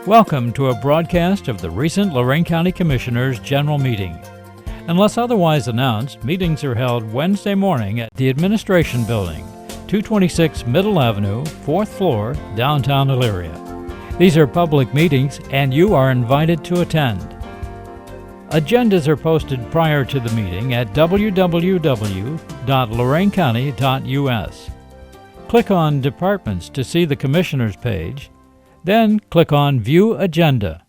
Welcome to a broadcast of the recent Lorain County Commissioners' General Meeting. Unless otherwise announced, meetings are held Wednesday morning at the Administration Building, 226 Middle Avenue, 4th floor, downtown Elyria. These are public meetings and you are invited to attend. Agendas are posted prior to the meeting at www.loraincounty.us. Click on Departments to see the Commissioners page, then click on View Agenda.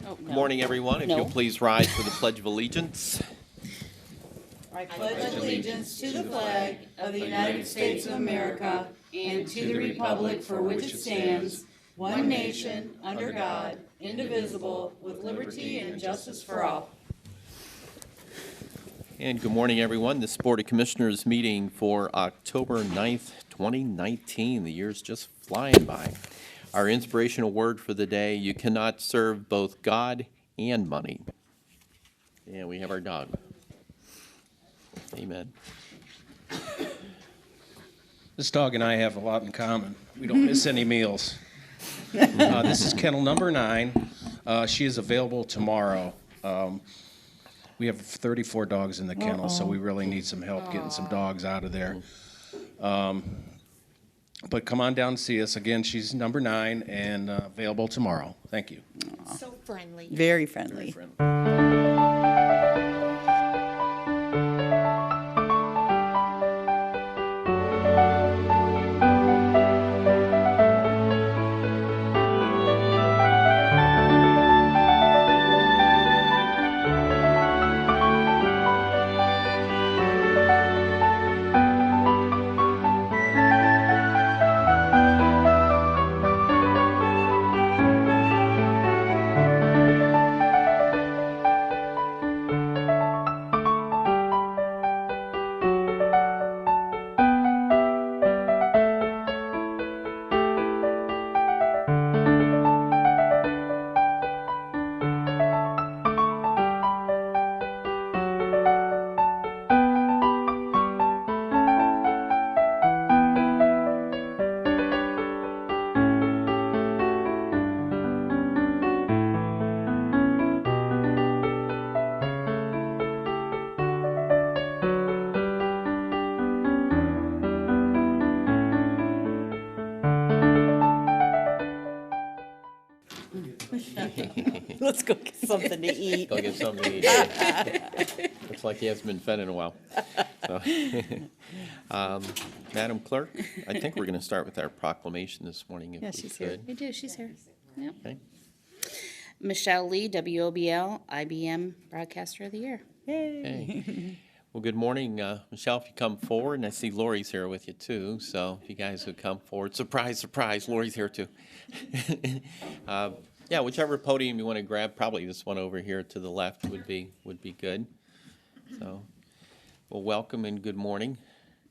Good morning, everyone. If you'll please rise for the Pledge of Allegiance. I pledge allegiance to the flag of the United States of America and to the republic for which it stands, one nation, under God, indivisible, with liberty and justice for all. And good morning, everyone. This Board of Commissioners meeting for October 9th, 2019. The year's just flying by. Our inspirational word for the day: you cannot serve both God and money. And we have our dog. Amen. This dog and I have a lot in common. We don't miss any meals. This is kennel number 9. She is available tomorrow. We have 34 dogs in the kennel, so we really need some help getting some dogs out of there. But come on down and see us. Again, she's number 9 and available tomorrow. Thank you. So friendly. Very friendly. Friend. Let's go get something to eat. Go get something to eat. Looks like he hasn't been fed in a while. So, Madam Clerk, I think we're going to start with our proclamation this morning, if Yeah, we she's here. could. We do, she's here. Yep. Okay. Michelle Lee, WOBL, IBM Broadcaster of the Year. Okay. Well, good morning, Michelle. If you come forward, and I see Lori's here with you too. So if you guys would come forward, surprise, surprise, Lori's here too. Yeah, whichever podium you want to grab, probably this one over here to the left would be good. So, well, welcome and good morning.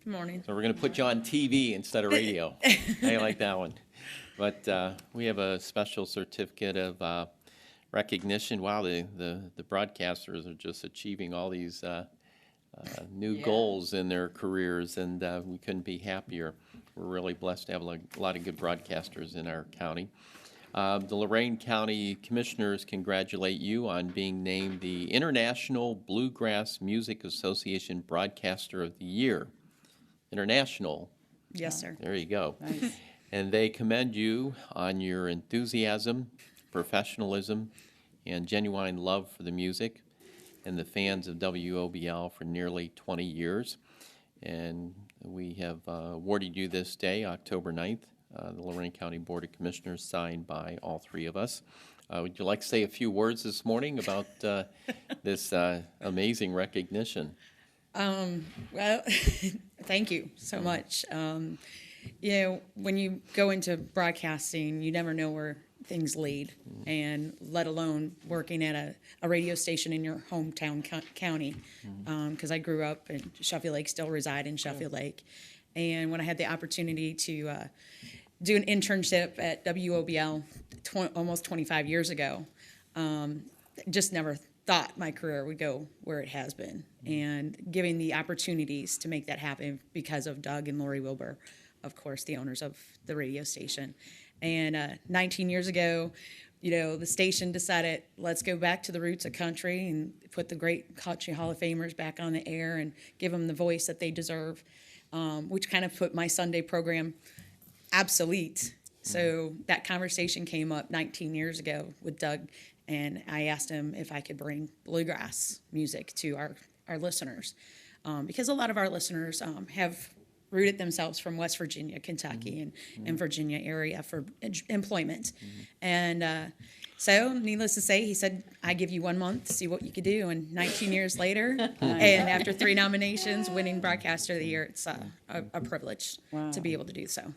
Good morning. So we're going to put you on TV instead of radio. I like that one. But we have a special certificate of recognition. Wow, the broadcasters are just achieving all these new goals in their careers, and we couldn't be happier. We're really blessed to have a lot of good broadcasters in our county. The Lorain County Commissioners congratulate you on being named the International Bluegrass Music Association Broadcaster of the Year. International. Yes, sir. There you go. Nice. And they commend you on your enthusiasm, professionalism, and genuine love for the music and the fans of WOBL for nearly 20 years. And we have awarded you this day, October 9th. The Lorain County Board of Commissioners, signed by all 3 of us. Would you like to say a few words this morning about this amazing recognition? Well, thank you so much. You know, when you go into broadcasting, you never know where things lead, and let alone working at a radio station in your hometown county, because I grew up in Sheffield Lake, still reside in Sheffield Lake. And when I had the opportunity to do an internship at WOBL almost 25 years ago, just never thought my career would go where it has been. And giving the opportunities to make that happen because of Doug and Lori Wilbur, of course, the owners of the radio station. And 19 years ago, the station decided, let's go back to the roots of country and put the great Country Hall of Famers back on the air and give them the voice that they deserve, which kind of put my Sunday program obsolete. So that conversation came up 19 years ago with Doug, and I asked him if I could bring bluegrass music to our listeners, because a lot of our listeners have rooted themselves from West Virginia, Kentucky, and Virginia area for employment. And so, needless to say, he said, I give you 1 month, see what you could do. And 19 years later, and after 3 nominations, winning Broadcaster of the Year, it's a privilege to be able to do so.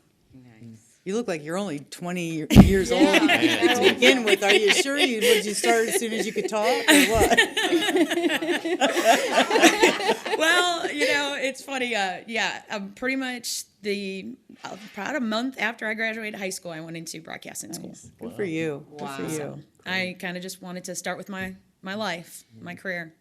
You look like you're only 20 years old to begin with. Are you sure? Would you start as soon as you could talk, or what? Well, it's funny. I'm pretty much about a month after I graduated high school, I went into broadcasting school. Good for you. Good for you. I kind of just wanted to start with my life, my career,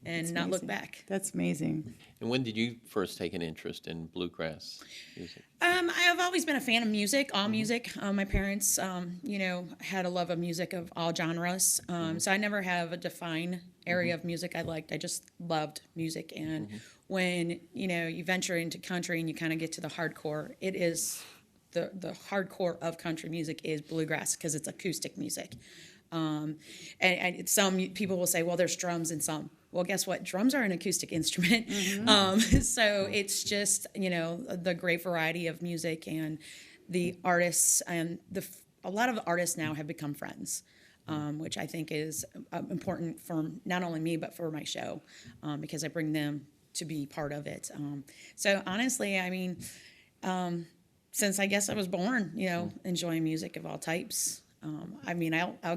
and not look back. That's amazing. And when did you first take an interest in bluegrass music? I've always been a fan of music, all music. My parents, had a love of music of all genres. So I never have a defined area of music I liked. I just loved music. And when, you venture into country and you kind of get to the hardcore, it is the hardcore of country music is bluegrass because it's acoustic music. And some people will say, well, there's drums in some. Well, guess what? Drums are an acoustic instrument. So it's just, the great variety of music and the artists and a lot of the artists now have become friends, which I think is important for not only me, but for my show, because I bring them to be part of it. So honestly, I mean, since I guess I was born, enjoying music of all types. I'll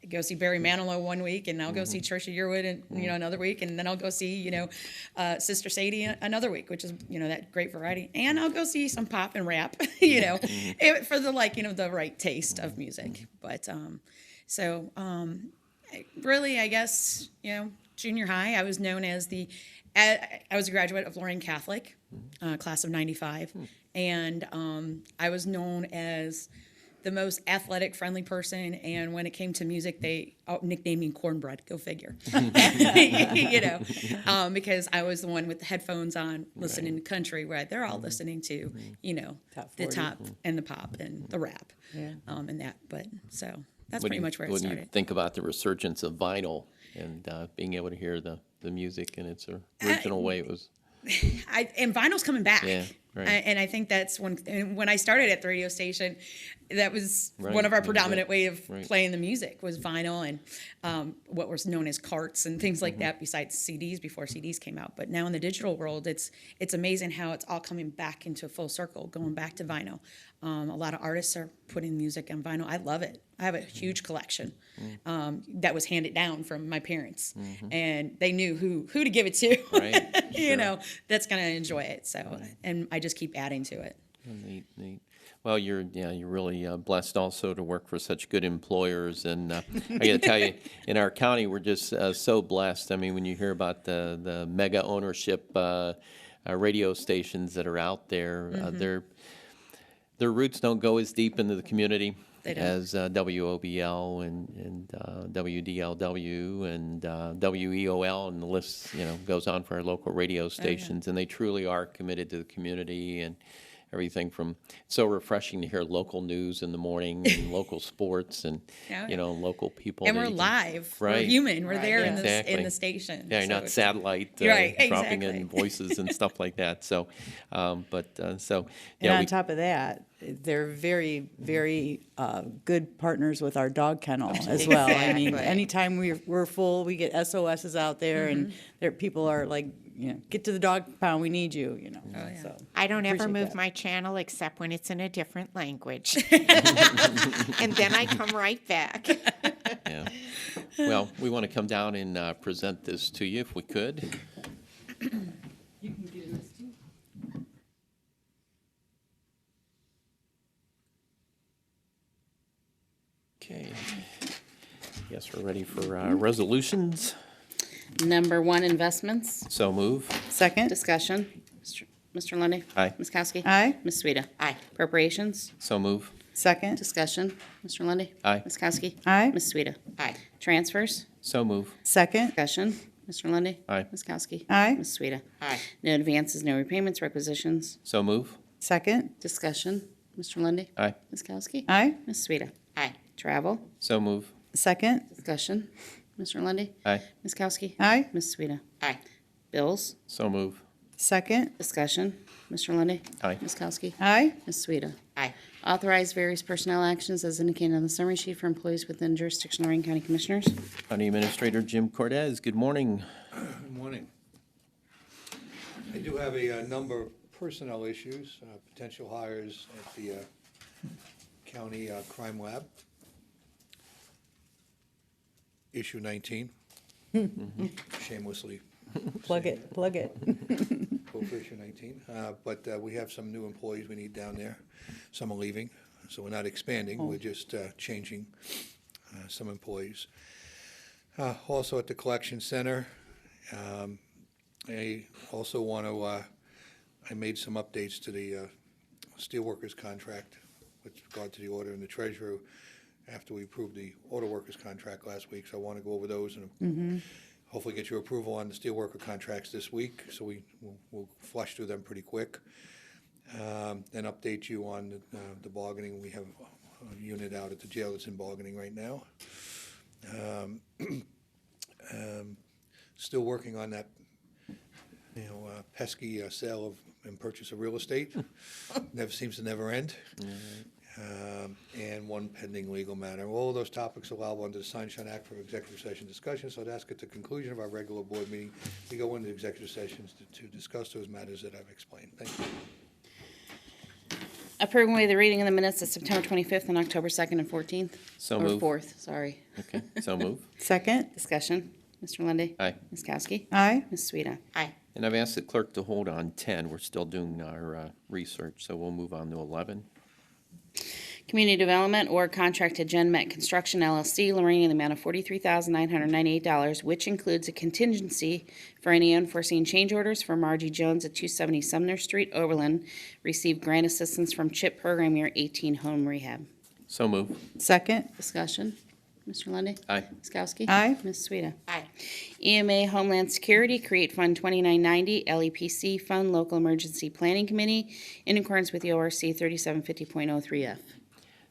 go see Barry Manilow one week, and I'll go see Trisha Yearwood and another week, and then I'll go see Sister Sadie another week, which is that great variety, and I'll go see some pop and rap, for the the right taste of music. But really, I guess junior high, I was known as I was a graduate of Lorain Catholic, class of '95, and I was known as the most athletic, friendly person, and when it came to music, they nicknamed me Cornbread. Go figure. Because I was the one with the headphones on, listening to country, where they're all listening to, the top and the pop and the rap, and that. But so that's pretty much where it When you started. think about the resurgence of vinyl and being able to hear the music in its original way, it was. And vinyl's coming back. Yeah, right. And I think that's when I started at the radio station, that was one of our predominant way of playing the music was vinyl and what was known as carts and things like that, besides CDs before CDs came out. But now in the digital world, it's amazing how it's all coming back into a full circle, going back to vinyl. A lot of artists are putting music on vinyl. I love it. I have a huge collection that was handed down from my parents, and they knew who to give it to. Right. Sure. That's gonna enjoy it. So, and I just keep adding to it. Neat. Well, you're really blessed also to work for such good employers, and I got to tell you, in our county, we're just so blessed. I mean, when you hear about the mega ownership radio stations that are out there, their roots don't go as deep into the community as WOBL and WDLW and WEOL, and the list goes on for our local radio stations, and they truly are committed to the community and everything from. It's so refreshing to hear local news in the morning and local sports and local people. And that we're you can- live. Right. We're human. We're there in Exactly. the station. Yeah, you're So not it's- satellite Right, dropping exactly. in voices and stuff like that. So, And yeah, on top of that, they're very, very good partners with our dog kennel as well. I mean, Exactly. anytime we're full, we get SOSs out there, and people are like, get to the dog pound, we need you. So I don't ever appreciate move that. my channel except when it's in a different language. And then I come right back. yeah. Well, we want to come down and present this to you if we could. Okay. Yes, we're ready for resolutions. Number 1, investments. So move. Second, Discussion. Mr. Lundy. Aye. Ms. Kowski. Aye. Ms. Sueda. Aye. Appropriations. So move. Second. Discussion. Mr. Lundy, Aye. Ms. Kowski? Aye. Ms. Sueda? Aye. Transfers. So move. Second. Discussion. Mr. Lundy, Aye. Ms. Kowski? Aye. Ms. Sueda? Aye. No advances, no repayments, requisitions. So move. Second. Discussion. Mr. Lundy, Aye. Ms. Kowski? Aye. Ms. Sueda? Aye. Travel. So move. Second. Discussion. Mr. Lundy, Aye. Ms. Kowski? Aye. Ms. Sueda? Aye. Bills. So move. Second. Discussion. Mr. Lundy, Aye. Ms. Kowski? Aye. Ms. Sueda? Aye. Authorize various personnel actions as indicated on the summary sheet for employees within jurisdiction of Lorraine County Commissioners. County Administrator Jim Cortez, good morning. Good morning. I do have a number of personnel issues, potential hires at the county crime lab. Issue 19. Shamelessly Plug it. Plug it. go for issue 19. But we have some new employees we need down there. Some are leaving, so we're not expanding, we're just changing some employees. Also at the collection center, I also want to, I made some updates to the steelworkers contract with regard to the order and the treasurer after we approved the auto workers contract last week, so I want to go over those and hopefully get your approval on the steelworker contracts this week, so we'll flush through them pretty quick. Then update you on the bargaining. We have a unit out at the jail that's in bargaining right now. Still working on that, pesky sale of and purchase of real estate. Seems to never end. And one pending legal matter. All of those topics allowable under the Sunshine Act for executive session discussion, so I'd ask at the conclusion of our regular board meeting, we go into executive sessions to discuss those matters that I've explained. Thank you. Approve and waive the reading of the minutes of September 25th and October 2nd and 14th. So Or move. 4th, sorry. Okay, so move. Second. Discussion. Mr. Lundy, Aye. Ms. Kowski? Aye. Ms. Sueda? Aye. And I've asked the clerk to hold on 10. We're still doing our research, so we'll move on to 11. Community Development or contract to Gen Met Construction LLC, Lorraine, in the amount of $43,998, which includes a contingency for any unforeseen change orders for Margie Jones at 270 Sumner Street, Oberlin. Received grant assistance from CHIP Program Year 18 Home Rehab. So move. Second. Discussion. Mr. Lundy, Aye. Ms. Kowski? Aye. Ms. Sueda? Aye. EMA Homeland Security, Create Fund 2990, LEPC Fund, Local Emergency Planning Committee, in accordance with the ORC 3750.03F.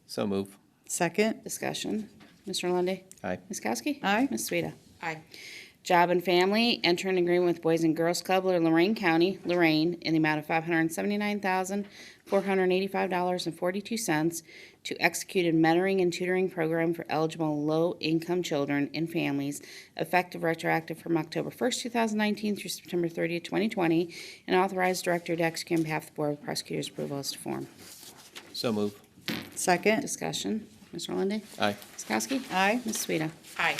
So move. Second. Discussion. Mr. Lundy, Aye. Ms. Kowski? Aye. Ms. Sueda? Aye. Job and Family, enter an agreement with Boys and Girls Club of Lorraine County, Lorraine, in the amount of $579,485.42 to execute a mentoring and tutoring program for eligible low-income children and families, effective retroactive from October 1st, 2019 through September 30th, 2020, and authorize director to execute on behalf of the Board of Prosecutors' approval as to form. So move. Second. Discussion. Mr. Lundy, Aye. Ms. Kowski? Aye. Ms. Sueda? Aye.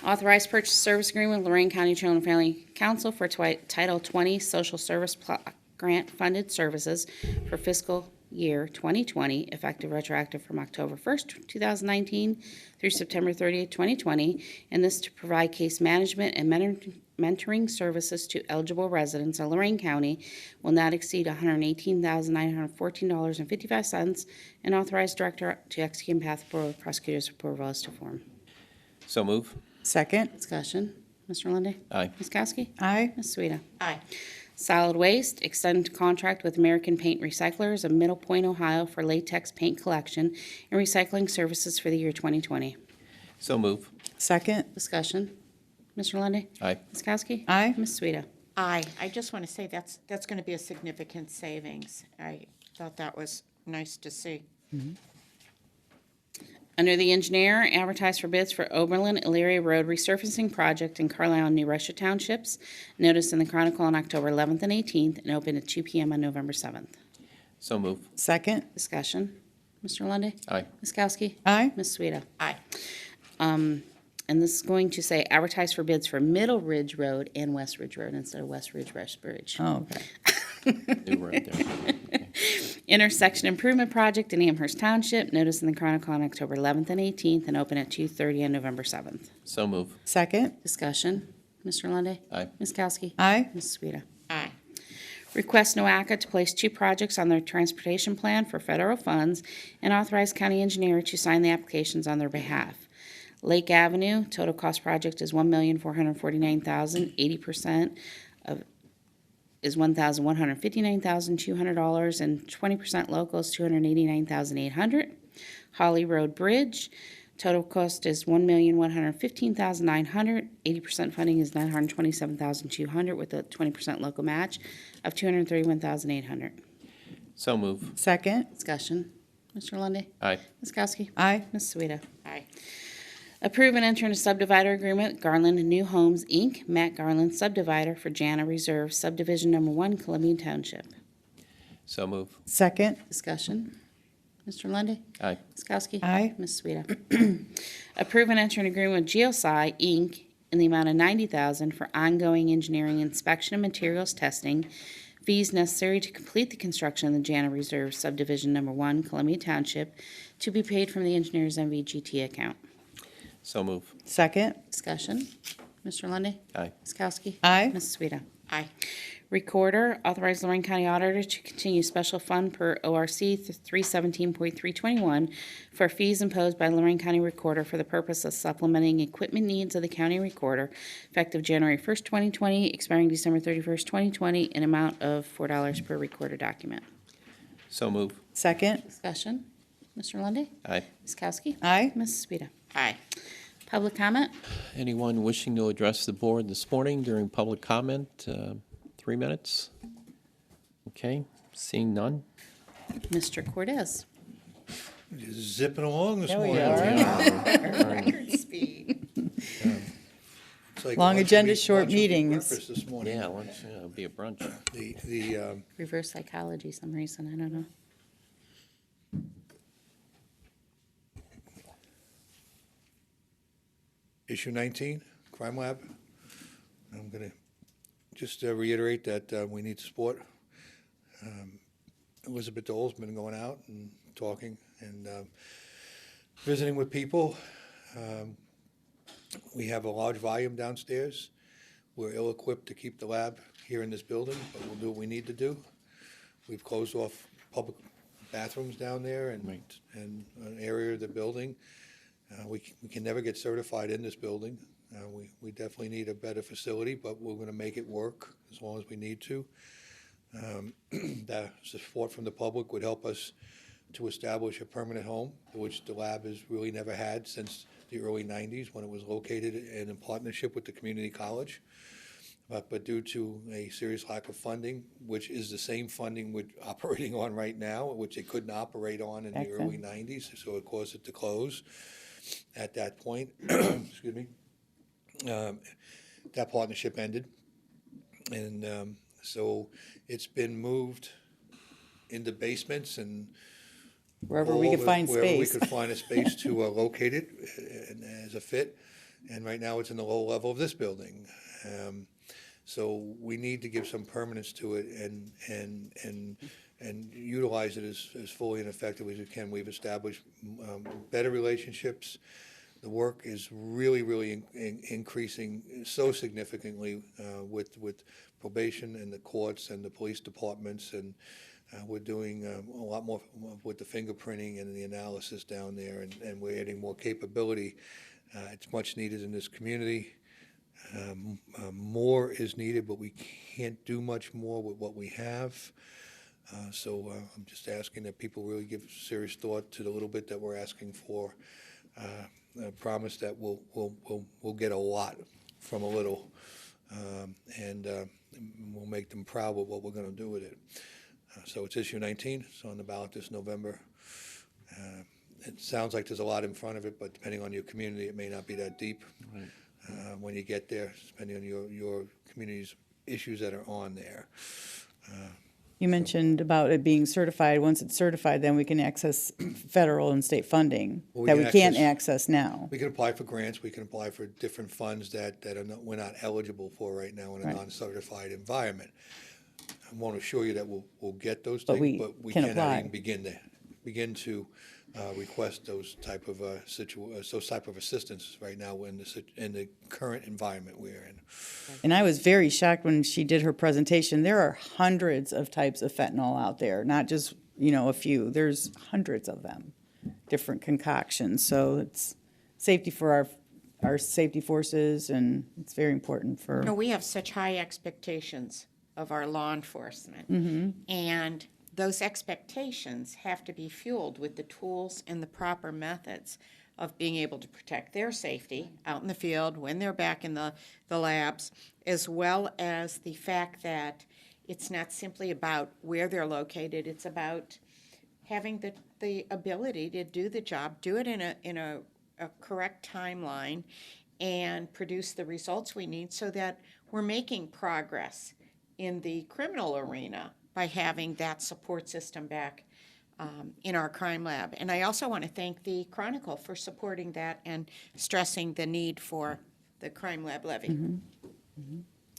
Authorized purchase service agreement with Lorraine County Children and Family Council for Title 20 Social Service Grant Funded Services for fiscal year 2020, effective retroactive from October 1st, 2019 through September 30th, 2020, and this to provide case management and mentoring services to eligible residents of Lorraine County will not exceed $118,914.55, and authorized director to execute on behalf of the Board of Prosecutors' approval as to form. So move. Second. Discussion. Mr. Lundy, Aye. Ms. Kowski? Aye. Ms. Sueda? Aye. Solid Waste, extend contract with American Paint Recyclers of Middle Point, Ohio for latex paint collection and recycling services for the year 2020. So move. Second. Discussion. Mr. Lundy, Aye. Ms. Kowski? Aye. Ms. Sueda? Aye. I just want to say that's going to be a significant savings. I thought that was nice to see. Under the engineer, advertise for bids for Oberlin Elyria Road resurfacing project in Carlisle and New Russia Townships. Notice in the Chronicle on October 11th and 18th, and open at 2 p.m. on November 7th. So move. Second. Discussion. Mr. Lundy, Aye. Ms. Kowski? Aye. Ms. Sueda? Aye. And this is going to say advertise for bids for Middle Ridge Road and West Ridge Road instead of West Ridge, West Bridge. Oh, okay. New road there. Intersection Improvement Project in Amherst Township. Notice in the Chronicle on October 11th and 18th, and open at 2:30 on November 7th. So move. Second. Discussion. Mr. Lundy, Aye. Ms. Kowski? Aye. Ms. Sueda? Aye. Request NOACA to place 2 projects on their transportation plan for federal funds and authorize county engineer to sign the applications on their behalf. Lake Avenue, total cost project is $1,449,000. 80% of is $1,159,200, and 20% local is $289,800. Holly Road Bridge, total cost is $1,115,900. 80% funding is $927,200 with a 20% local match of $231,800. So move. Second. Discussion. Mr. Lundy. Aye. Ms. Kowski. Aye. Ms. Sueda. Aye. Approve and enter into subdivider agreement with Garland New Homes, Inc., Matt Garland Subdivider for Jana Reserve Subdivision Number 1, Columbia Township. So move. Second. Discussion. Mr. Lundy. Aye. Ms. Kowski. Aye. Ms. Sueda. Approve and enter an agreement with Geosci, Inc., in the amount of $90,000 for ongoing engineering inspection and materials testing, fees necessary to complete the construction of the Jana Reserve Subdivision Number 1, Columbia Township, to be paid from the engineer's MVGT account. So move. Second. Discussion. Mr. Lundy. Aye. Ms. Kowski. Aye. Ms. Sueda. Aye. Recorder, authorize Lorraine County Auditor to continue special fund per ORC 317.321 for fees imposed by Lorraine County Recorder for the purpose of supplementing equipment needs of the county recorder, effective January 1st, 2020, expiring December 31st, 2020, an amount of $4 per recorder document. So move. Second. Discussion. Mr. Lundy. Aye. Ms. Kowski. Aye. Ms. Sueda. Aye. Public comment. Anyone wishing to address the board this morning during public comment? 3 minutes? Okay, seeing none? Mr. Cortez. Just zipping along this morning. Speed. It's like Long lunch agenda, and short lunch and meetings. Breakfast this morning. Yeah, lunch, yeah, it'll be a brunch. The Reverse psychology, some reason, I don't know. issue 19, Crime Lab. I'm going to just reiterate that we need support. Elizabeth Dole's been going out and talking and visiting with people. We have a large volume downstairs. We're ill-equipped to keep the lab here in this building, but we'll do what we need to do. We've closed off public bathrooms down there and an area of the building. We can never get certified in this building. We definitely need a better facility, but we're going to make it work as long as we need to. The support from the public would help us to establish a permanent home, which the lab has really never had since the early 90s when it was located and in partnership with the community college. But due to a serious lack of funding, which is the same funding we're operating on right now, which they couldn't operate on in the early 90s, so it caused it to close at that point. Excuse me. That partnership ended. And so it's been moved into basements and Wherever we could find wherever we space. could find a space to locate it as a fit. And right now, it's in the low level of this building. So we need to give some permanence to it and utilize it as fully and effectively as we can. We've established better relationships. The work is really increasing so significantly with probation and the courts and the police departments, and we're doing a lot more with the fingerprinting and the analysis down there, and we're adding more capability. It's much needed in this community. More is needed, but we can't do much more with what we have. So I'm just asking that people really give serious thought to the little bit that we're asking for. I promise that we'll get a lot from a little, and we'll make them proud with what we're going to do with it. So it's issue 19. It's on the ballot this November. It sounds like there's a lot in front of it, but depending on your community, it may not be that deep. Right. When you get there, depending on your community's issues that are on there. You mentioned about it being certified. Once it's certified, then we can access federal and state funding Well, that we we can can't access now. We can apply for grants. We can apply for different funds that we're not eligible for right now in a Right. non-certified environment. I won't assure you that we'll get those But things, we but we can cannot apply. even begin to begin to request those type of those type of assistance right now in the current environment we're in. And I was very shocked when she did her presentation. There are hundreds of types of fentanyl out there, not just, a few. There's hundreds of them, different concoctions. So it's safety for our safety forces, and it's very important for. No, we have such high expectations of our law enforcement. And those expectations have to be fueled with the tools and the proper methods of being able to protect their safety out in the field when they're back in the labs, as well as the fact that it's not simply about where they're located, it's about having the ability to do the job, do it in a correct timeline, and produce the results we need so that we're making progress in the criminal arena by having that support system back in our crime lab. And I also want to thank the Chronicle for supporting that and stressing the need for the crime lab levy.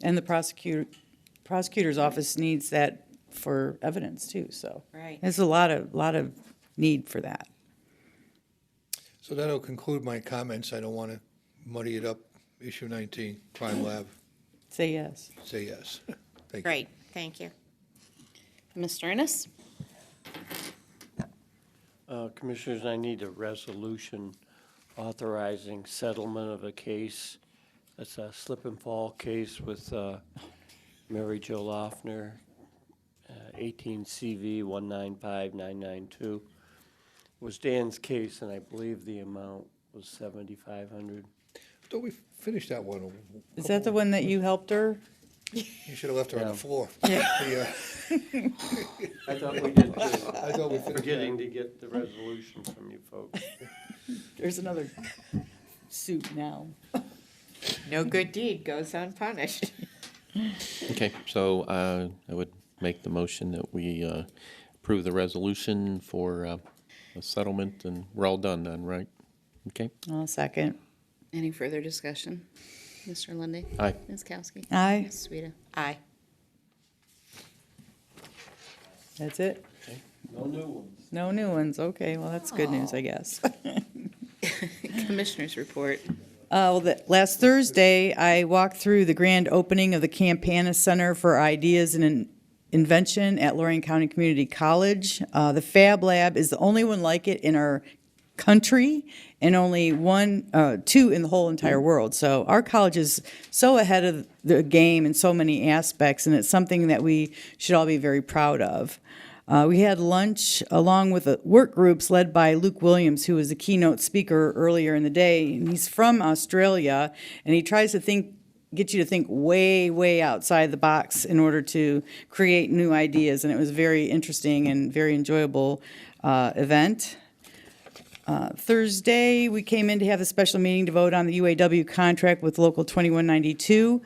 And the prosecutor's office needs that for evidence too, so. Right. There's a lot of need for that. So that'll conclude my comments. I don't want to muddy it up. Issue 19, crime lab, Say yes. say yes. Thank you. Great, thank you. Mr. Ennis? Commissioners, I need a resolution authorizing settlement of a case. It's a slip and fall case with Mary Jo Loeffner, 18 CV 195992. Was Dan's case, and I believe the amount was $7,500. Thought we finished that one. Is that the one that you helped her? You should have left her on the Yeah. floor. I thought we did too. I thought we finished Forgetting to get the resolution from you folks. There's another suit now. No good deed goes unpunished. Okay, so I would make the motion that we approve the resolution for a settlement, and we're all done then, right? Okay? I'll second. Any further discussion? Mr. Lundy. Aye. Ms. Kowski? Aye. Ms. Sueda? Aye. That's it? No new ones. No new ones. Okay, well, that's good news, I guess. Commissioners report. Last Thursday, I walked through the grand opening of the Campana Center for Ideas and Invention at Lorraine County Community College. The Fab Lab is the only one like it in our country, and only two in the whole entire world. So our college is so ahead of the game in so many aspects, and it's something that we should all be very proud of. We had lunch along with the work groups led by Luke Williams, who was the keynote speaker earlier in the day. And he's from Australia, and he tries to get you to think way, way outside the box in order to create new ideas. And it was very interesting and very enjoyable event. Thursday, we came in to have a special meeting to vote on the UAW contract with Local 2192.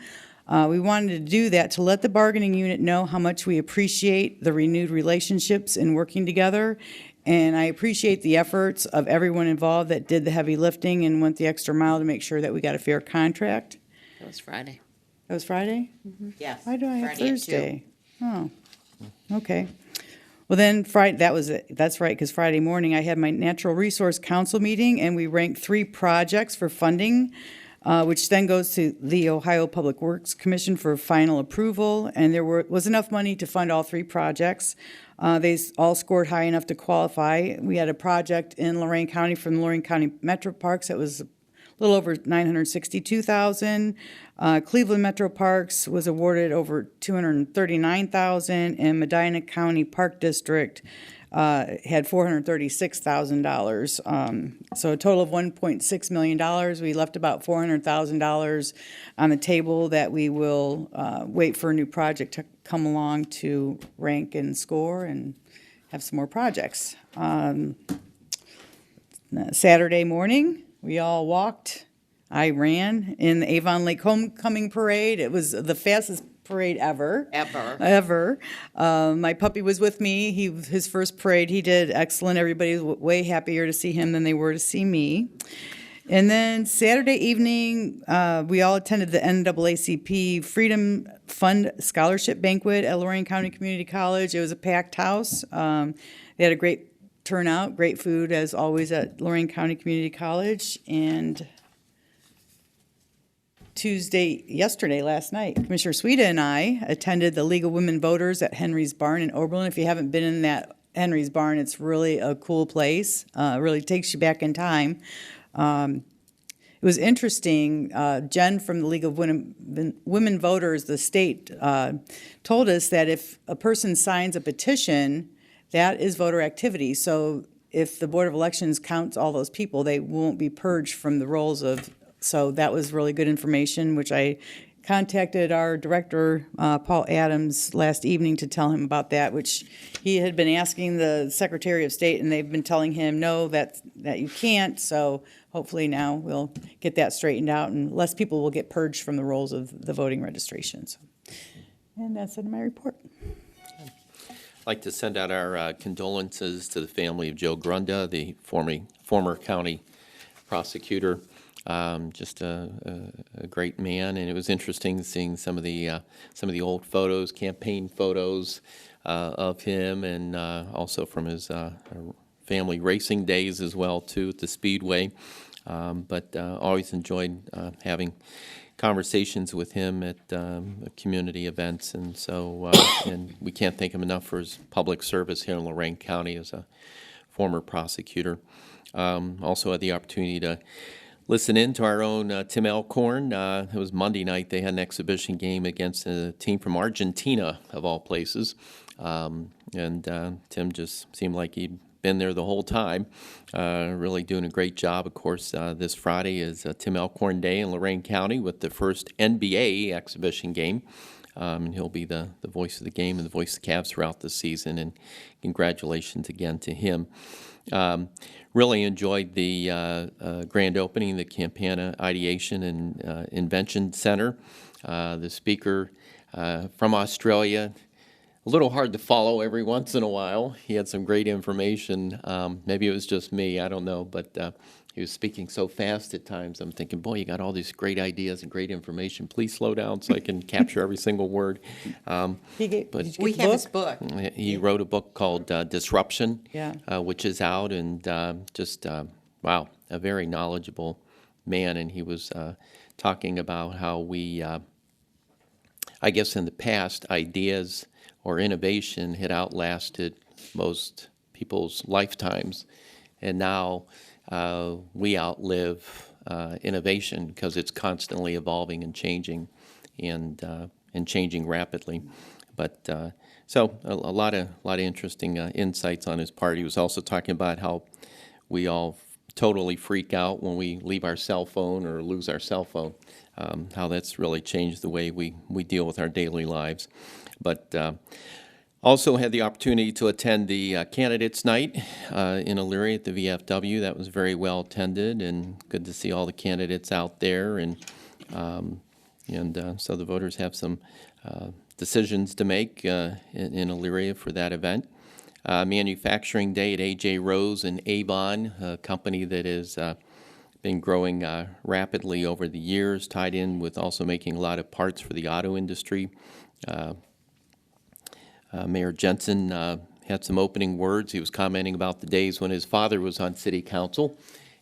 We wanted to do that to let the bargaining unit know how much we appreciate the renewed relationships in working together. And I appreciate the efforts of everyone involved that did the heavy lifting and went the extra mile to make sure that we got a fair contract. That was Friday. That was Friday? Yes. Why do I have Friday at 2. Thursday? Oh, okay. Well, then Friday, that was it. That's right, because Friday morning I had my Natural Resource Council meeting, and we ranked 3 projects for funding, which then goes to the Ohio Public Works Commission for final approval. And there was enough money to fund all 3 projects. They all scored high enough to qualify. We had a project in Lorraine County from the Lorraine County Metro Parks that was a little over $962,000. Cleveland Metro Parks was awarded over $239,000, and Medina County Park District had $436,000. So a total of $1.6 million. We left about $400,000 on the table that we will wait for a new project to come along to rank and score and have some more projects. Saturday morning, we all walked. I ran in the Avon Lake Homecoming Parade. It was the fastest parade ever. My puppy was with me. His first parade, he did excellent. Everybody was way happier to see him than they were to see me. And then Saturday evening, we all attended the NAACP Freedom Fund Scholarship Banquet at Lorraine County Community College. It was a packed house. They had a great turnout, great food as always at Lorraine County Community College. And last night, Commissioner Sueda and I attended the League of Women Voters at Henry's Barn in Oberlin. If you haven't been in that Henry's Barn, it's really a cool place. Really takes you back in time. It was interesting. Jen from the League of Women Voters, the state, told us that if a person signs a petition, that is voter activity. So if the Board of Elections counts all those people, they won't be purged from the rolls of. So that was really good information, which I contacted our director, Paul Adams, last evening to tell him about that, which he had been asking the Secretary of State, and they've been telling him, no, that you can't. So hopefully now we'll get that straightened out, and less people will get purged from the rolls of the voting registrations. And that's it in my report. I'd like to send out our condolences to the family of Joe Grunda, the former county prosecutor. Just a great man, and it was interesting seeing some of the old photos, campaign photos of him, and also from his family racing days as well too at the Speedway. But always enjoyed having conversations with him at community events, and so and we can't thank him enough for his public service here in Lorraine County as a former prosecutor. Also had the opportunity to listen in to our own Tim Alcorn. It was Monday night. They had an exhibition game against a team from Argentina, of all places. And Tim just seemed like he'd been there the whole time, really doing a great job. Of course, this Friday is Tim Alcorn Day in Lorraine County with the first NBA exhibition game. And he'll be the voice of the game and the voice of the Cavs throughout the season. And congratulations again to him. Really enjoyed the grand opening, the Campana Ideation and Invention Center. The speaker from Australia, a little hard to follow every once in a while. He had some great information. Maybe it was just me, I don't know, but he was speaking so fast at times. I'm thinking, boy, you got all these great ideas and great information. Please slow down so I can capture every single word. But We have his book. He wrote a book called Disruption, Yeah. which is out, and wow, a very knowledgeable man. And he was talking about how we, I guess in the past, ideas or innovation had outlasted most people's lifetimes, and now we outlive innovation because it's constantly evolving and changing, and changing rapidly. But so a lot of interesting insights on his part. He was also talking about how we all totally freak out when we leave our cell phone or lose our cell phone. How that's really changed the way we deal with our daily lives. But also had the opportunity to attend the Candidates Night in Elyria at the VFW. That was very well attended, and good to see all the candidates out there. And so the voters have some decisions to make in Elyria for that event. Manufacturing Day at A.J. Rose and Avon, a company that has been growing rapidly over the years, tied in with also making a lot of parts for the auto industry. Mayor Jensen had some opening words. He was commenting about the days when his father was on city council,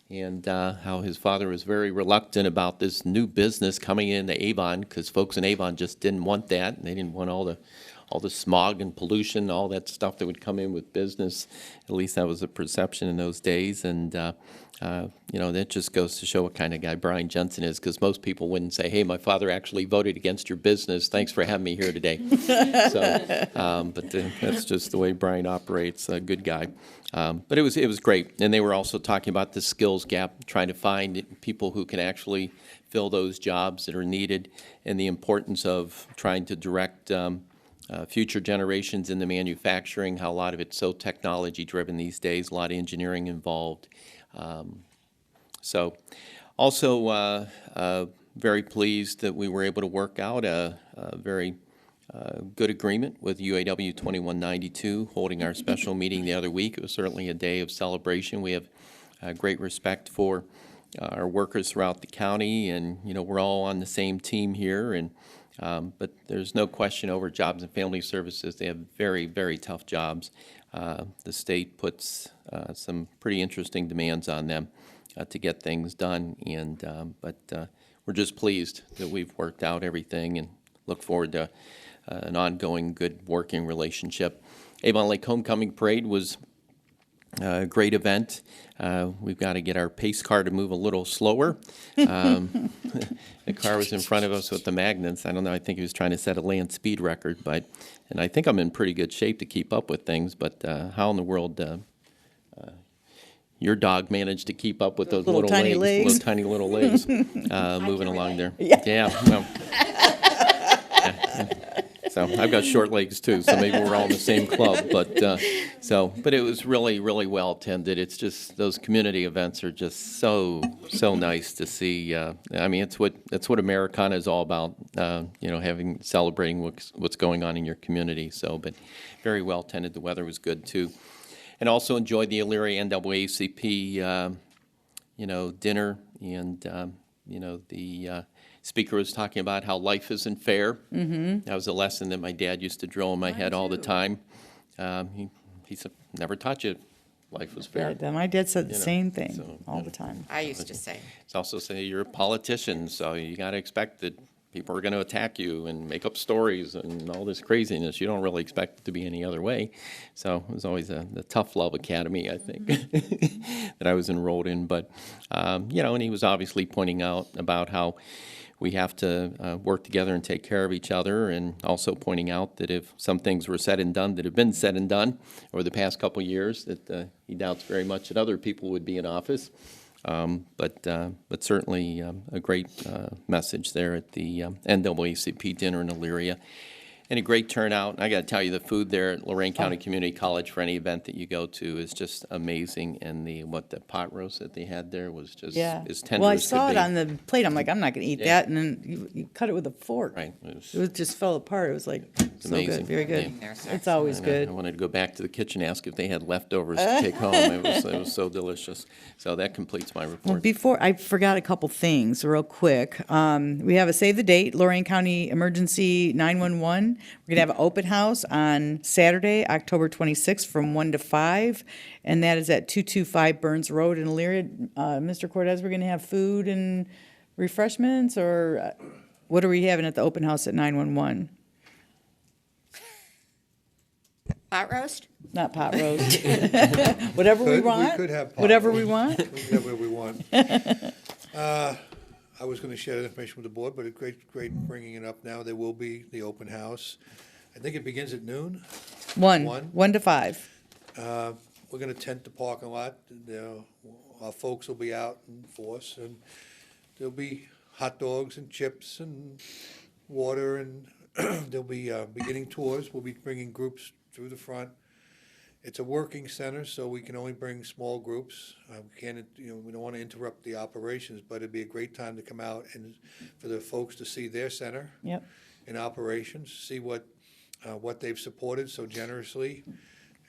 and how his father was very reluctant about this new business coming into Avon, because folks in Avon just didn't want that. They didn't want all the smog and pollution, all that stuff that would come in with business. At least that was the perception in those days. And that just goes to show what kind of guy Brian Jensen is, because most people wouldn't say, hey, my father actually voted against your business. Thanks for having me here today. But that's just the way Brian operates, a good guy. But it was great. And they were also talking about the skills gap, trying to find people who can actually fill those jobs that are needed, and the importance of trying to direct future generations in the manufacturing, how a lot of it's so technology-driven these days, a lot of engineering involved. So also very pleased that we were able to work out a very good agreement with UAW 2192, holding our special meeting the other week. It was certainly a day of celebration. We have great respect for our workers throughout the county, and we're all on the same team here, and But there's no question over Jobs and Family Services. They have very, very tough jobs. The state puts some pretty interesting demands on them to get things done, but we're just pleased that we've worked out everything and look forward to an ongoing good working relationship. Avon Lake Homecoming Parade was a great event. We've got to get our pace car to move a little slower. The car was in front of us with the magnets. I don't know, I think he was trying to set a land speed record, and I think I'm in pretty good shape to keep up with things, but how in the world your dog managed to keep up with those Little little tiny legs, legs. little tiny little legs, moving along there. Yeah, well, so I've got short legs too, so maybe we're all in the same club. But it was really, really well attended. It's just those community events are just so nice to see. I mean, it's what Americana is all about. Celebrating what's going on in your community. So, but very well attended. The weather was good too, and also enjoyed the Elyria NAACP dinner, and the speaker was talking about how life isn't fair. Mm-hmm. That was a lesson that my dad used to drill in my head all the time. He said, never taught you life was fair. Yeah, my dad said the You know, same thing so, all the time. I used to say. It's also say you're a politician, so you got to expect that people are going to attack you and make up stories and all this craziness. You don't really expect it to be any other way. So it was always the Tough Love Academy, I think, that I was enrolled in. But, and he was obviously pointing out about how we have to work together and take care of each other, and also pointing out that if some things were said and done that have been said and done over the past couple of years, that he doubts very much that other people would be in office. But certainly a great message there at the NAACP dinner in Elyria. And a great turnout. And I got to tell you, the food there at Lorraine County Community College for any event that you go to is just amazing. And the pot roast that they had there was just as tender Well, I as could saw it be. on the plate. I'm like, I'm not going to eat Yeah. that. And then you cut it with a fork. Right. It just fell apart. It was like so amazing. good, very good. Yeah. It's always I good. wanted to go back to the kitchen and ask if they had leftovers to take home. It was so delicious. So that completes my Well, report. before, I forgot a couple things real quick. We have a Save the Date, Lorraine County Emergency 911. We're going to have an open house on Saturday, October 26th from 1 to 5, and that is at 225 Burns Road in Elyria. Mr. Cortez, we're going to have food and refreshments, or what are we having at the open house at 911? Pot roast? Not pot roast. Whatever we We want. could have pot Whatever roast. we want. We can have whatever we want. I was going to share that information with the board, but it's great bringing it up now. There will be the open house. I think it begins at noon. 1 to 5. We're going to tent the parking lot. Our folks will be out in force, and there'll be hot dogs and chips and water, and there'll be beginning tours. We'll be bringing groups through the front. It's a working center, so we can only bring small groups. We don't want to interrupt the operations, but it'd be a great time to come out and for the folks to see their center Yep. in operations, see what they've supported so generously,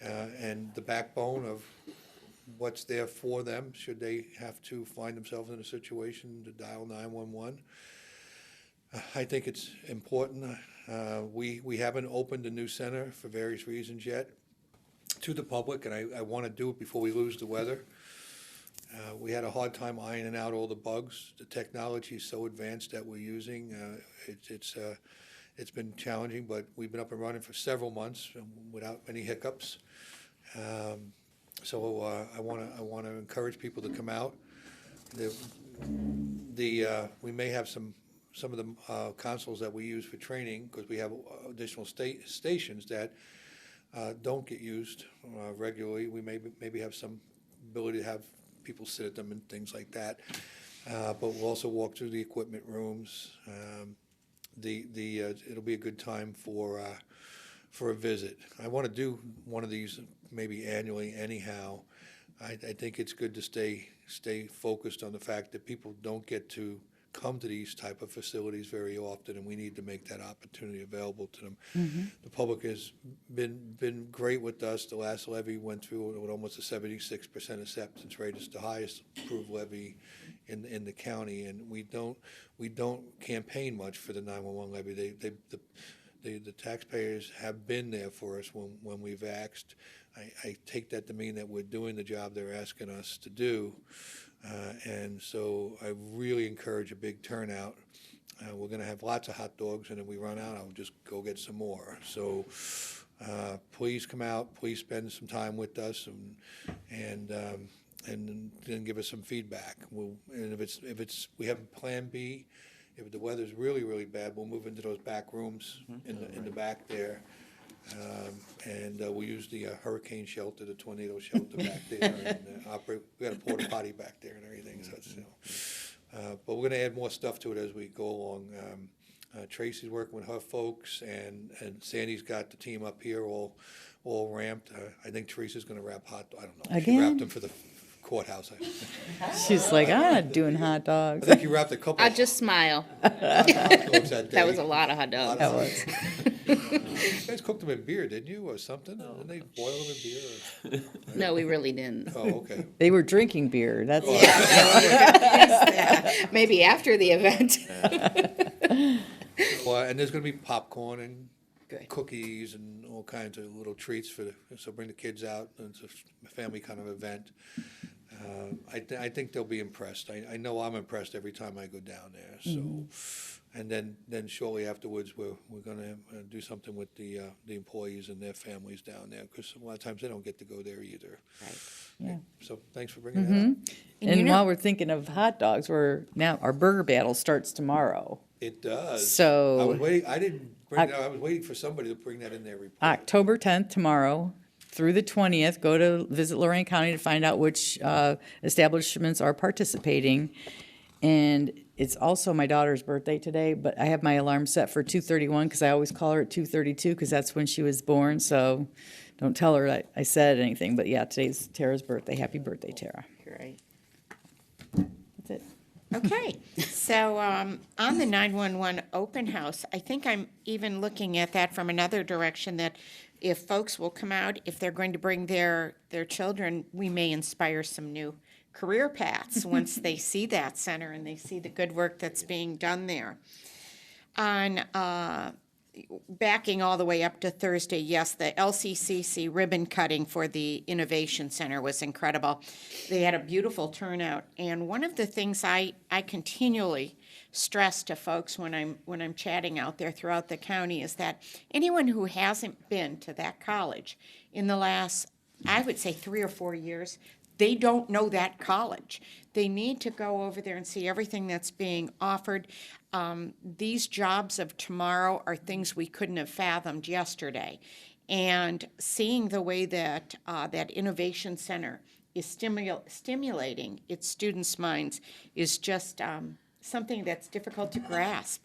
and the backbone of what's there for them should they have to find themselves in a situation to dial 911. I think it's important. We haven't opened a new center for various reasons yet to the public, and I want to do it before we lose the weather. We had a hard time ironing out all the bugs. The technology is so advanced that we're using. It's been challenging, but we've been up and running for several months without any hiccups. So I want to encourage people to come out. We may have some of the consoles that we use for training, because we have additional stations that don't get used regularly. We maybe have some ability to have people sit at them and things like that. But we'll also walk through the equipment rooms. It'll be a good time for a visit. I want to do one of these maybe annually anyhow. I think it's good to stay focused on the fact that people don't get to come to these type of facilities very often, and we need to make that opportunity available to them. Mm-hmm. The public has been great with us. The last levy went through with almost a 76% acceptance rate. It's the highest approved levy in the county, and we don't campaign much for the 911 levy. The taxpayers have been there for us when we've asked. I take that to mean that we're doing the job they're asking us to do, and so I really encourage a big turnout. We're going to have lots of hot dogs, and if we run out, I'll just go get some more. So please come out, please spend some time with us, and then give us some feedback. And if it's we have a plan B. If the weather's really, really bad, we'll move into those back rooms in the back there. And we'll use the hurricane shelter, the tornado shelter back there, and operate. We got a porta potty back there and everything. So it's, but we're going to add more stuff to it as we go along. Tracy's working with her folks, and Sandy's got the team up here all ramped. I think Teresa's going to wrap I don't know. She Again? wrapped them for the courthouse. She's like, I'm not doing hot I dogs. think you wrapped a couple. I just smile. hot dogs that day. That was a lot of hot dogs. That was. You guys cooked them in beer, didn't you, or something? Didn't they boil them in beer? No, we really didn't. Oh, okay. They were drinking beer. That's Maybe after the event. Well, and there's going to be popcorn and Good. cookies and all kinds of little treats so bring the kids out. It's a family kind of event. I think they'll be impressed. I know I'm impressed every time I go down there. So, and then shortly afterwards, we're going to do something with the employees and their families down there, because a lot of times they don't get to go there either. Right. Yeah. So thanks for bringing that up. And while we're thinking of hot dogs, our burger battle starts tomorrow. It does. So- I was waiting. I didn't bring that. I was waiting for somebody to bring that in their report. October 10th, tomorrow, through the 20th, go to visit Lorraine County to find out which establishments are participating. And it's also my daughter's birthday today, but I have my alarm set for 2:31 because I always call her at 2:32 because that's when she was born. So don't tell her I said anything. But yeah, today's Tara's birthday. Happy birthday, Tara. Great. That's it. Okay, so on the 911 open house, I think I'm even looking at that from another direction, that if folks will come out, if they're going to bring their children, we may inspire some new career paths once they see that center and they see the good work that's being done there. On backing all the way up to Thursday, yes, the LCCC ribbon cutting for the Innovation Center was incredible. They had a beautiful turnout, and one of the things I continually stress to folks when I'm chatting out there throughout the county is that anyone who hasn't been to that college in the last, I would say, 3 or 4 years, they don't know that college. They need to go over there and see everything that's being offered. These jobs of tomorrow are things we couldn't have fathomed yesterday. And seeing the way that that Innovation Center is stimulating its students' minds is just something that's difficult to grasp.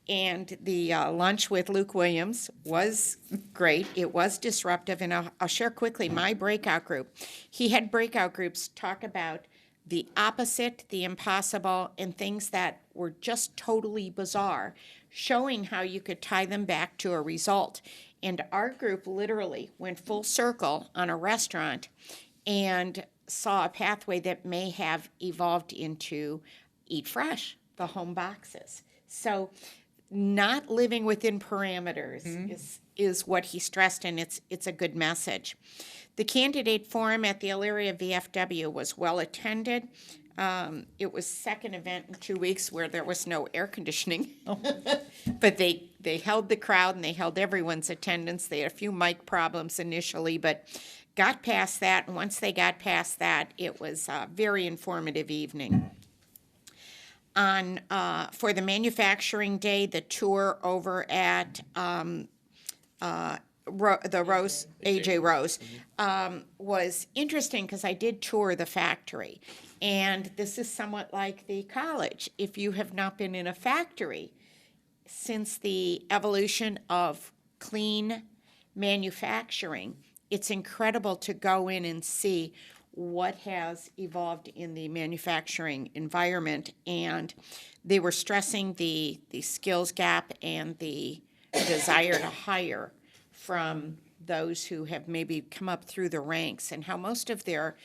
And the lunch with Luke Williams was great. It was disruptive, and I'll share quickly my breakout group. He had breakout groups talk about the opposite, the impossible, and things that were just totally bizarre, showing how you could tie them back to a result. And our group literally went full circle on a restaurant and saw a pathway that may have evolved into Eat Fresh, the home boxes. So not living within parameters is what he stressed, and it's a good message. The candidate forum at the Elyria VFW was well attended. It was second event in 2 weeks where there was no air conditioning. But they held the crowd and they held everyone's attendance. They had a few mic problems initially, but got past that. And once they got past that, it was a very informative evening. For the manufacturing day, the tour over at the Rose, AJ Rose, was interesting because I did tour the factory. And this is somewhat like the college. If you have not been in a factory since the evolution of clean manufacturing, it's incredible to go in and see what has evolved in the manufacturing environment. And they were stressing the skills gap and the desire to hire from those who have maybe come up through the ranks, and how most of their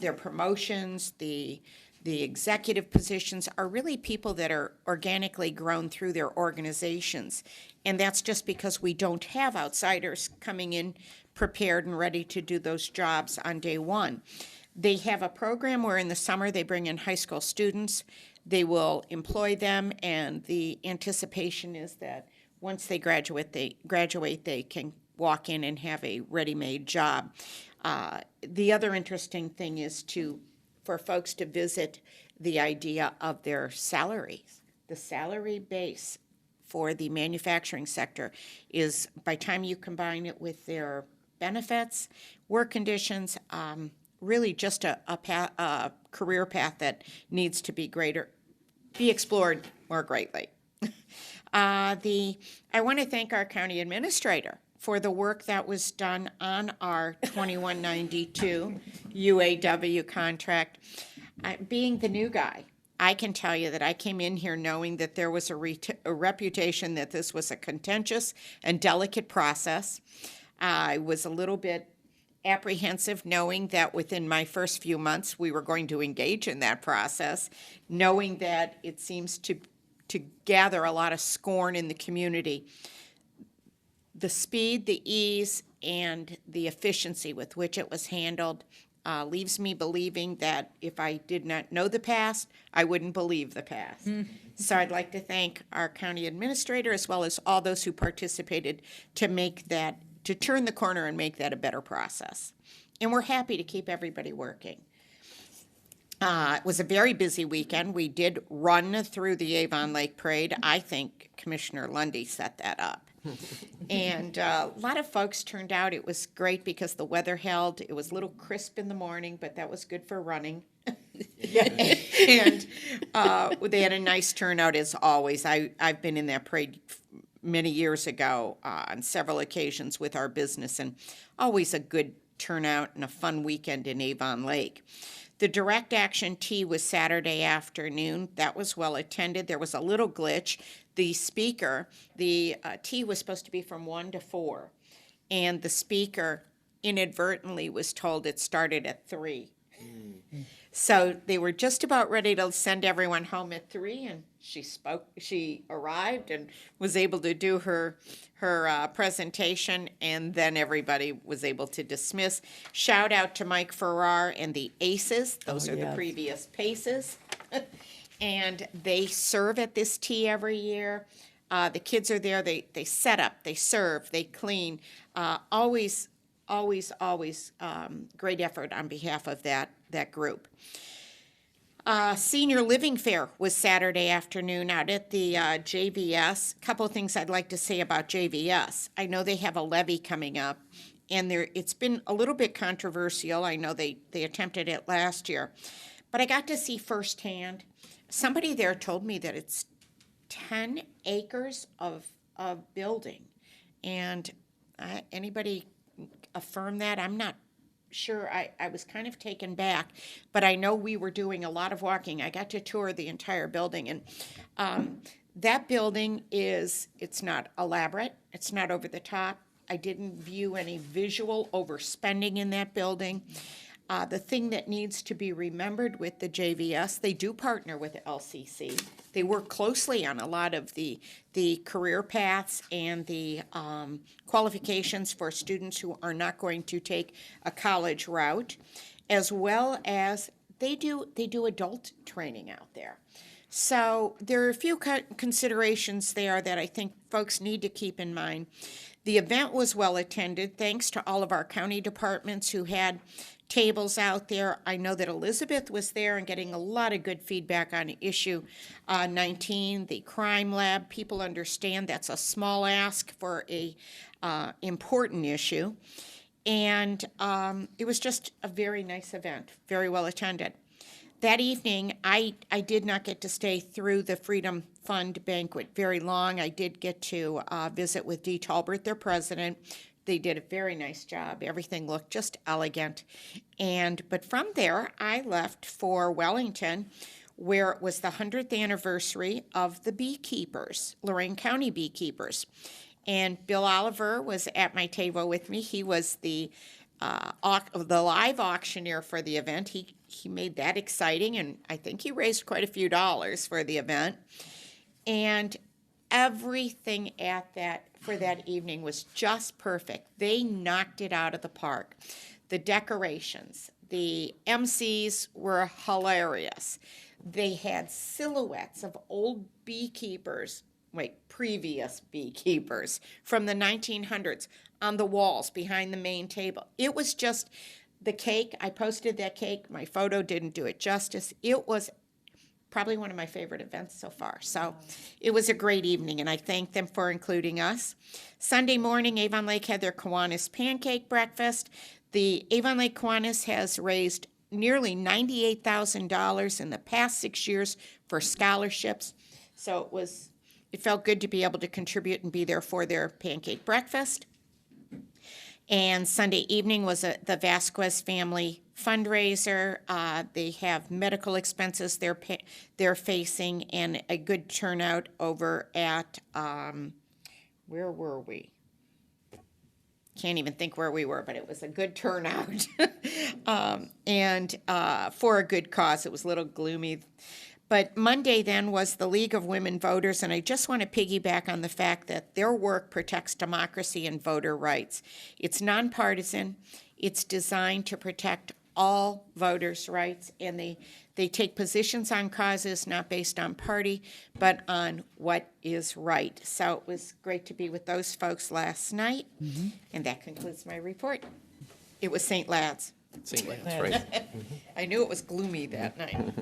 their promotions, the executive positions are really people that are organically grown through their organizations. And that's just because we don't have outsiders coming in prepared and ready to do those jobs on day one. They have a program where in the summer they bring in high school students. They will employ them, and the anticipation is that once they graduate, they can walk in and have a ready-made job. The other interesting thing is for folks to visit the idea of their salaries. The salary base for the manufacturing sector is, by the time you combine it with their benefits, work conditions, really just a career path that needs to be explored more greatly. I want to thank our county administrator for the work that was done on our 2192 UAW contract. Being the new guy, I can tell you that I came in here knowing that there was a reputation that this was a contentious and delicate process. I was a little bit apprehensive knowing that within my first few months we were going to engage in that process, knowing that it seems to gather a lot of scorn in the community. The speed, the ease, and the efficiency with which it was handled leaves me believing that if I did not know the past, I wouldn't believe the past. So I'd like to thank our county administrator as well as all those who participated to turn the corner and make that a better process. And we're happy to keep everybody working. It was a very busy weekend. We did run through the Avon Lake Parade. I think Commissioner Lundy set that up. And a lot of folks turned out. It was great because the weather held. It was a little crisp in the morning, but that was good for running. And they had a nice turnout as always. I've been in that parade many years ago on several occasions with our business, and always a good turnout and a fun weekend in Avon Lake. The direct action tea was Saturday afternoon. That was well attended. There was a little glitch. The speaker, the tea was supposed to be from 1 to 4, and the speaker inadvertently was told it started at 3. So they were just about ready to send everyone home at 3, and she arrived and was able to do her presentation, and then everybody was able to dismiss. Shout out to Mike Farrar and the ACEs. Those are the previous PACEs. And they serve at this tea every year. The kids are there. They set up, they serve, they clean. Always great effort on behalf of that group. Senior Living Fair was Saturday afternoon out at the JVS. A couple of things I'd like to say about JVS. I know they have a levy coming up, and it's been a little bit controversial. I know they attempted it last year, but I got to see firsthand. Somebody there told me that it's 10 acres of building, and anybody affirm that? I'm not sure. I was kind of taken back, but I know we were doing a lot of walking. I got to tour the entire building, and that building it's not elaborate. It's not over the top. I didn't view any visual overspending in that building. The thing that needs to be remembered with the JVS, they do partner with LCC. They work closely on a lot of the career paths and the qualifications for students who are not going to take a college route, as well as they do adult training out there. So there are a few considerations there that I think folks need to keep in mind. The event was well attended, thanks to all of our county departments who had tables out there. I know that Elizabeth was there and getting a lot of good feedback on issue 19, the crime lab. People understand that's a small ask for a important issue. And it was just a very nice event, very well attended. That evening, I did not get to stay through the Freedom Fund banquet very long. I did get to visit with Dee Talbert, their president. They did a very nice job. Everything looked just elegant. But from there, I left for Wellington, where it was the 100th anniversary of the beekeepers, Lorraine County beekeepers. And Bill Oliver was at my table with me. He was the the live auctioneer for the event. He made that exciting, and I think he raised quite a few dollars for the event. And everything for that evening was just perfect. They knocked it out of the park. The decorations, the MCs were hilarious. They had silhouettes of old previous beekeepers from the 1900s on the walls behind the main table. It was just the cake. I posted that cake. My photo didn't do it justice. It was probably one of my favorite events so far. So it was a great evening, and I thank them for including us. Sunday morning, Avon Lake had their Kiwanis pancake breakfast. The Avon Lake Kiwanis has raised nearly $98,000 in the past 6 years for scholarships. So it felt good to be able to contribute and be there for their pancake breakfast. And Sunday evening was the Vasquez family fundraiser. They have medical expenses they're facing, and a good turnout over at, where were we? Can't even think where we were, but it was a good turnout. And for a good cause. It was a little gloomy. But Monday then was the League of Women Voters, and I just want to piggyback on the fact that their work protects democracy and voter rights. It's nonpartisan. It's designed to protect all voters' rights, and they take positions on causes not based on party, but on what is right. So it was great to be with those folks last night, and that concludes my report. It was St. Lad's. St. Lance, right? I knew it was gloomy that night.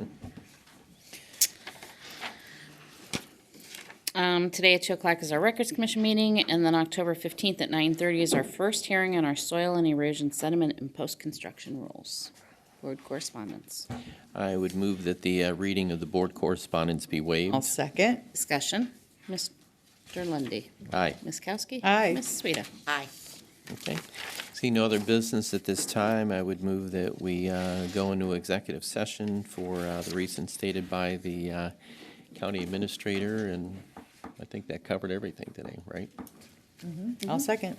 Today at 2 o'clock is our Records Commission meeting, and then October 15th at 9:30 is our first hearing on our soil and erosion sediment and post-construction rules. Board correspondence. I would move that the reading of the board correspondence be waived. I'll second. Discussion. Mr. Lundy. Aye. Ms. Kowski. Aye. Ms. Sueda. Aye. Okay. See no other business at this time. I would move that we go into executive session for the reasons stated by the county administrator, and I think that covered everything today, right? I'll second.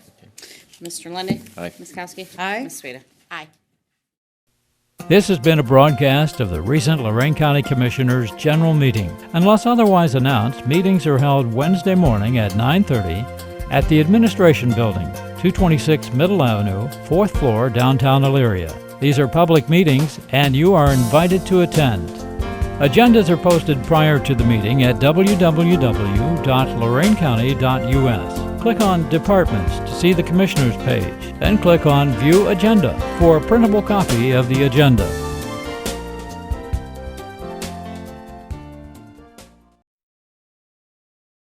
Mr. Lundy. Aye. Ms. Kowski. Aye. Ms. Sueda. Aye. This has been a broadcast of the recent Lorraine County Commissioners' General Meeting. Unless otherwise announced, meetings are held Wednesday morning at 9:30 at the Administration Building, 226 Middle Avenue, 4th floor, downtown Elyria. These are public meetings, and you are invited to attend. Agendas are posted prior to the meeting at www.loraincounty.us. Click on Departments to see the Commissioners page, then click on View Agenda for a printable copy of the agenda.